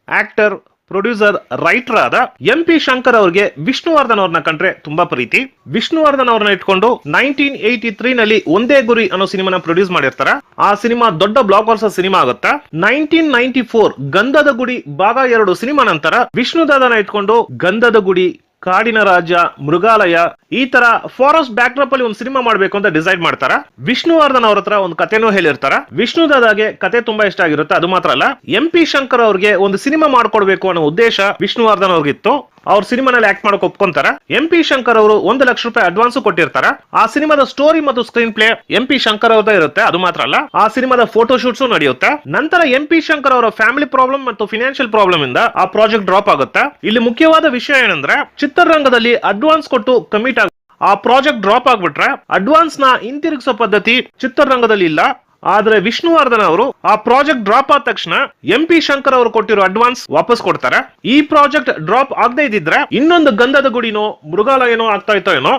Actor, producer, writer ಆದ MP. Shankar ಅವರಿಗೆ ವಿಷ್ಣುವರ್ಧನ್ ಅವ್ರನ್ನ ಕಂಡ್ರೆ ತುಂಬಾ ಪ್ರೀತಿ. ವಿಷ್ಣುವರ್ಧನ್ ಅವ್ರನ್ನ ಇಟ್ಕೊಂಡು 1983 ನಲ್ಲಿ ಒಂದೇ ಗುರಿ ಅನ್ನೋ ಸಿನಿಮಾನ ಪ್ರೊಡ್ಯೂಸ್ ಮಾಡಿರ್ತಾರ. ಆ ಸಿನಿಮಾ ದೊಡ್ಡ ಬ್ಲಾಕ್ ಬಸ್ಟರ್ ಸಿನಿಮಾ ಆಗುತ್ತಾ. 1994 ಗಂಧದ ಗುಡಿ ಭಾಗ 2 ಸಿನಿಮಾ ನಂತರ ವಿಷ್ಣು ದಾದನ ಇಟ್ಕೊಂಡು ಗಂಧದ ಗುಡಿ, ಕಾಡಿನ ರಾಜ, ಮೃಗಾಲಯ ಈ ತರ ಫಾರೆಸ್ಟ್ ಬ್ಯಾಕ್ ಡ್ರಾಪ್ ಅಲ್ಲಿ ಒಂದು ಸಿನಿಮಾ ಮಾಡ್ಬೇಕು ಅಂತ ಡಿಸೈಡ್ ಮಾಡ್ತಾರ. ವಿಷ್ಣುವರ್ಧನ್ ಅವ್ರ ಹತ್ರ ಒಂದು ಕಥೆನೂ ಹೇಳಿರ್ತಾರ. ವಿಷ್ಣು ದಾದಾಗೆ ಕತೆ ತುಂಬಾ ಇಷ್ಟ ಆಗಿರುತ್ತೆ. ಅದು ಮಾತ್ರ ಅಲ್ಲ, ಎಂ.ಪಿ. ಶಂಕರ್ ಅವ್ರಿಗೆ ಒಂದು ಸಿನಿಮಾ ಮಾಡ್ಕೊಡ್ಬೇಕು ಅನ್ನೋ ಉದ್ದೇಶ ವಿಷ್ಣುವರ್ಧನ್ ಅವ್ರಿಗಿತ್ತು. ಅವ್ರ ಸಿನಿಮಾನಲ್ಲಿ ಆಕ್ಟ್ ಮಾಡಕ್ ಒಪ್ಕೊಂತಾರ. ಎಂ.ಪಿ. ಶಂಕರ್ ಅವರು 1 ಲಕ್ಷ ರೂಪಾಯಿ ಅಡ್ವಾನ್ಸ್ ಕೊಟ್ಟಿರ್ತಾರ. ಆ ಸಿನಿಮಾದ ಸ್ಟೋರಿ ಮತ್ತು ಸ್ಕ್ರೀನ್ ಪ್ಲೇ ಎಂ.ಪಿ. ಶಂಕರ್ ಅವ್ರದೇ ಇರುತ್ತೆ. ಅದು ಮಾತ್ರ ಅಲ್ಲ, ಆ ಸಿನಿಮಾದ ಫೋಟೋ ಶೂಟ್ಸ್ ನಡೆಯುತ್ತೆ. ನಂತರ ಎಂ.ಪಿ. ಶಂಕರ್ ಅವರ ಫ್ಯಾಮಿಲಿ ಪ್ರಾಬ್ಲಮ್ ಮತ್ತು ಫಿನಾನ್ಷಿಯಲ್ ಪ್ರಾಬ್ಲಮ್ ಇಂದ ಆ ಪ್ರಾಜೆಕ್ಟ್ ಡ್ರಾಪ್ ಆಗುತ್ತೆ. ಇಲ್ಲಿ ಮುಖ್ಯವಾದ ವಿಷಯ ಏನಂದ್ರೆ, ಚಿತ್ರರಂಗದಲ್ಲಿ ಅಡ್ವಾನ್ಸ್ ಕೊಟ್ಟು ಕಮಿಟ್ ಆ ಪ್ರಾಜೆಕ್ಟ್ ಡ್ರಾಪ್ ಆಗ್ಬಿಟ್ರೆ ಅಡ್ವಾನ್ಸ್ ನ ಹಿಂತಿರುಗಿಸೋ ಪದ್ಧತಿ ಚಿತ್ರರಂಗದಲ್ಲಿ ಇಲ್ಲ. ಆದ್ರೆ ವಿಷ್ಣುವರ್ಧನ್ ಅವರು ಆ ಪ್ರಾಜೆಕ್ಟ್ ಡ್ರಾಪ್ ಆದ ತಕ್ಷಣ ಎಂ.ಪಿ. ಶಂಕರ್ ಅವರು ಕೊಟ್ಟಿರೋ ಅಡ್ವಾನ್ಸ್ ವಾಪಸ್ ಕೊಡ್ತಾರೆ. ಈ ಪ್ರಾಜೆಕ್ಟ್ ಡ್ರಾಪ್ ಆಗದೆ ಇದ್ದಿದ್ರೆ ಇನ್ನೊಂದು ಗಂಧದ ಗುಡಿನೋ ಮೃಗಾಲಯನೋ ಆಗ್ತಾ ಇತ್ತೋ ಏನೋ.